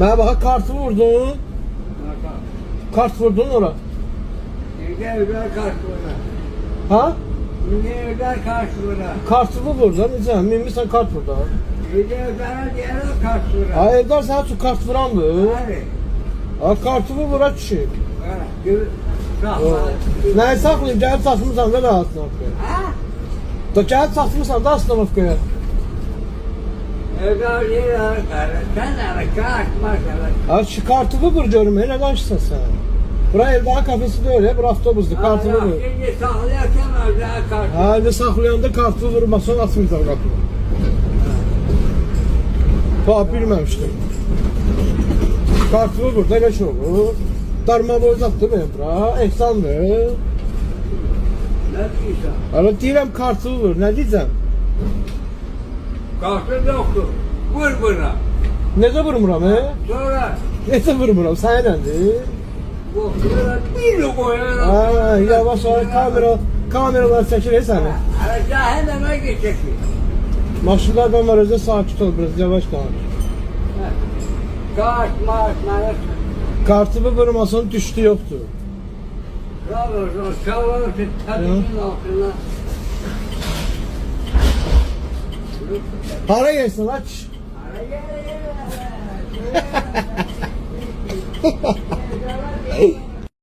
Bana bak kartı vurdun. Kart vurdun ora. Evler karşılığına. Ha? Evler karşılığına. Kartı mı vurdun? Necə? Minmişsən kart vurdu. Evlere diğer karşılığına. Ha evdar sana çok kart vuran mı? Hadi. Ha kartı mı vuran kişi? Ha. Nəyi saxlayıb? Gəlib satmısan da rahatsın. Ha? Da gəlib satmısan da aslında. Evler diğer sen de kart maşallah. Ha şu kartı vur görüm. Hele danışsan sen. Bura evdar kafesi de öyle. Bura avtobuslu. Kartı vur. Şimdi saklayarken evler karşı. Ha öyle saxlayanda kartı vurmasın atmıysan kapını. Ta bilmemiştim. Kartı vur da elə şey olur. Darma boyzatdı benim bura. Ehsandır. Ne diyorsun? Hala deyirəm kartı vur. Ne diyeceğim? Kartı yoktu. Vur buna. Necə vurmuram he? Sonra Necə vurmuram? Sənə nədir? bu kıra bir koyalım. Ha, yavaş yavaş kameralar çəkir he səni. Cehenneme geçecek. Maşınlardan var özə sakit ol biraz yavaş danış. Kart maaş maaş. Kartımı vurmasan düştü yoktu. Kavrulsun tadının altına. Hara gelsin aç. Ara gel.